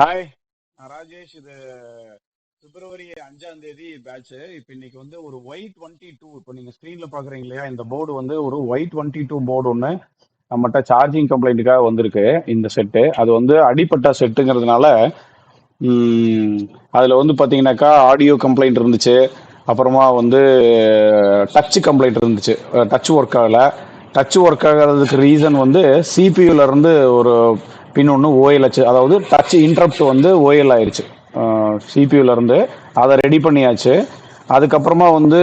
Hi, Rajesh. இது பிப்ரவரி 5 batch. இப்போ இன்னைக்கு வந்து ஒரு Y22, இப்போ நீங்க ஸ்க்ரீன்ல பாக்குறீங்க இல்லையா, இந்த போர்டு வந்து ஒரு Y22 போர்டு ஒன்று நம்மகிட்ட சார்ஜிங் கம்ப்ளைண்ட்டுக்காக வந்திருக்கு. இந்த செட்டு அது வந்து அடிப்பட்ட செட்டுங்கிறதுனால ம், அதுல வந்து பாத்தீங்கன்னாக்கா ஆடியோ கம்ப்ளைண்ட் இருந்துச்சு. அப்புறமா வந்து டச் கம்ப்ளைண்ட் இருந்துச்சு. டச் ஒர்க் ஆகல. டச் ஒர்க் ஆகாததுக்கு ரீசன் வந்து சிபியூல இருந்து ஒரு பின் ஒன்று ஓஎல் ஆச்சு. அதாவது டச் இன்டரப்ட் வந்து ஓஎல் ஆயிருச்சு சிபியூல இருந்து. அதை ரெடி பண்ணியாச்சு. அதுக்கப்புறமா வந்து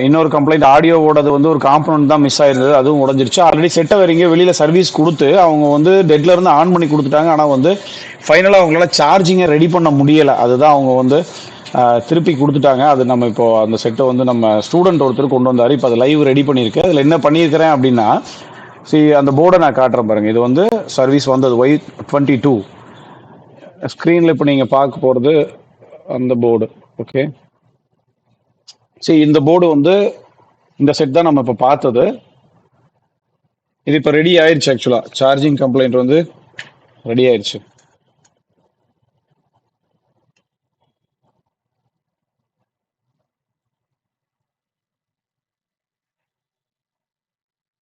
இன்னொரு கம்ப்ளைண்ட் ஆடியோவோடது வந்து ஒரு காம்பனன்ட் தான் மிஸ் ஆயிருந்தது, அதுவும் உடஞ்சிருச்சு. ஆல்ரெடி செட்டை வரீங்க வெளியில சர்வீஸ் கொடுத்து அவங்க வந்து டெட்ல இருந்து ஆன் பண்ணி கொடுத்துட்டாங்க. ஆனால் வந்து ஃபைனலாக அவங்களால சார்ஜிங்கை ரெடி பண்ண முடியலை. அதுதான் அவங்க வந்து திருப்பி கொடுத்துட்டாங்க. அது நம்ம இப்போ அந்த செட்டை வந்து நம்ம ஸ்டூடெண்ட் ஒருத்தர் கொண்டு வந்தார். இப்போ அது லைவ் ரெடி பண்ணியிருக்கேன். அதில் என்ன பண்ணியிருக்கிறேன் அப்படின்னா, அந்த போர்டை நான் காட்டுறேன் பாருங்க. இது வந்து சர்வீஸ் வந்தது Y22. ஸ்க்ரீனில் இப்போ நீங்கள் பார்க்க போகிறது அந்த போர்டு. ஓகே, இந்த போர்டு வந்து இந்த செட் தான் நம்ம இப்போ பார்த்தது. இது இப்போ ரெடி ஆயிடுச்சு. ஆக்சுவலாக சார்ஜிங் கம்ப்ளைண்ட் வந்து ரெடி ஆயிடுச்சு.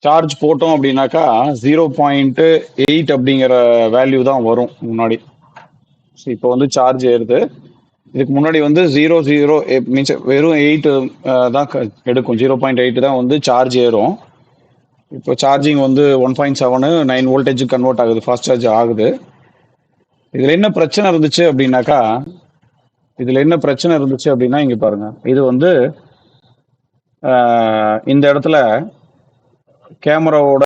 சார்ஜ் போட்டோம் அப்படின்னாக்கா 0.8 அப்படிங்கிற வேல்யூ தான் வரும் முன்னாடி. இப்போ வந்து சார்ஜ் ஏறுது. இதுக்கு முன்னாடி வந்து 0 மீன்ஸ் வெறும் 8 தான் எடுக்கும். 0.8 தான் வந்து சார்ஜ் ஏறும். இப்போ சார்ஜிங் வந்து 1.7 9 வோல்டேஜ் கன்வெர்ட் ஆகுது, ஃபாஸ்ட் சார்ஜ் ஆகுது. இதுல என்ன பிரச்சனை இருந்துச்சு அப்படின்னாக்கா, இங்க பாருங்க. இது வந்து இந்த இடத்துல கேமராவோட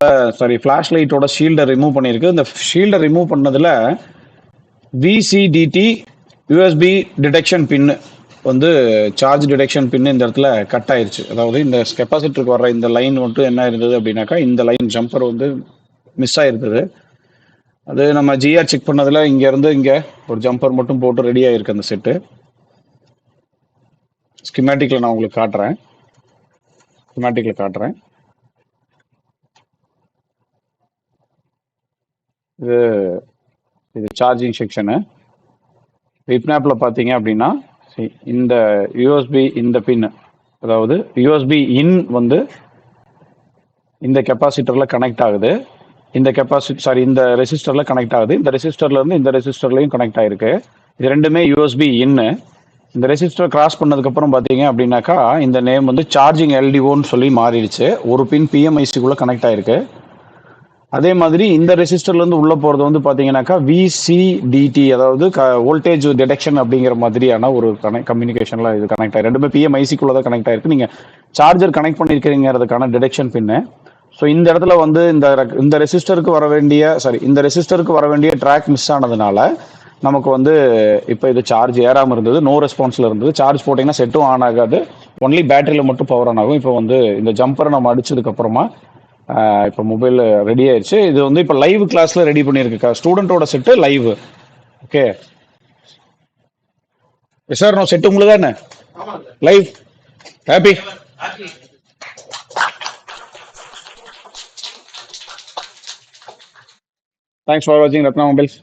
ஃபிளாஷ் லைட்டோட ஷீல்டை ரிமூவ் பண்ணியிருக்கு. இந்த ஷீல்டை ரிமூவ் பண்ணதுல விசிடிடி யூஎஸ்பி டிடெக்ஷன் பின்னு வந்து சார்ஜ் டிடெக்ஷன் பின்னு இந்த இடத்துல கட் ஆயிருச்சு. அதாவது இந்த கெப்பாசிட்டருக்கு வர்ற இந்த லைன் மட்டும் என்ன இருந்தது அப்படின்னாக்கா, இந்த லைன் ஜம்பர் வந்து மிஸ் ஆயிருந்தது. அது நம்ம ஜிஆர் செக் பண்ணதுல இங்க இருந்து இங்க ஒரு ஜம்பர் மட்டும் போட்டு ரெடி ஆயிருக்கு அந்த செட்டு. ஸ்கிமேட்டிக்ல நான் உங்களுக்கு காட்டுறேன். இது இது சார்ஜிங் செக்ஷனு. ரிப்னாப்ல பார்த்தீங்க அப்படின்னா, இந்த யூஎஸ்பி இந்த பின், அதாவது யூஎஸ்பி இன் வந்து இந்த கெப்பாசிட்டர்ல கனெக்ட் ஆகுது. இந்த ரெசிஸ்டர்ல கனெக்ட் ஆகுது. இந்த ரெசிஸ்டர்ல இருந்து இந்த ரெசிஸ்டர்லயும் கனெக்ட் ஆயிருக்கு. இது ரெண்டுமே யூஎஸ்பி இன்னு. இந்த ரெசிஸ்டர் கிராஸ் பண்ணதுக்கு அப்புறம் பாத்தீங்க அப்படின்னாக்கா, இந்த நேம் வந்து சார்ஜிங் எல்டிஓன்னு சொல்லி மாறிடுச்சு. ஒரு பின் பிஎம்ஐசிக்குள்ள கனெக்ட் ஆயிருக்கு. அதே மாதிரி இந்த ரெசிஸ்டர்ல இருந்து உள்ள போறது வந்து பாத்தீங்கன்னாக்கா விசிடிடி, அதாவது வோல்டேஜ் டிடெக்ஷன் அப்படிங்கிற மாதிரியான ஒரு கம்யூனிகேஷன்ல இது கனெக்ட் ஆயிருக்கு. ரெண்டுமே பிஎம்ஐசிக்குள்ள தான் கனெக்ட் ஆயிருக்கு. நீங்க சார்ஜர் கனெக்ட் பண்ணிருக்கீங்கிறதுக்கான டிடெக்ஷன் பின்னு. ஸோ இந்த இடத்துல வந்து இந்த ரெசிஸ்டருக்கு வர வேண்டிய ட்ராக் மிஸ் ஆனதுனால நமக்கு வந்து இப்போ இது சார்ஜ் ஏறாமல் இருந்தது. நோ ரெஸ்பான்ஸ்ல இருந்தது. சார்ஜ் போட்டிங்கன்னா செட்டும் ஆன் ஆகாது. ஒன்லி பேட்டரியில் மட்டும் பவர் ஆன் ஆகும். இப்போ வந்து இந்த ஜம்பரை நம்ம அடிச்சதுக்கு அப்புறமா இப்போ மொபைல் ரெடி ஆயிடுச்சு. இது வந்து இப்போ லைவ் கிளாஸ்ல ரெடி பண்ணியிருக்கு. ஸ்டூடெண்டோட செட்டு லைவ். ஓகே சார், நான் செட்டு உங்களுக்கு தானே live. Happy. Thanks for watching Ratna Mobiles.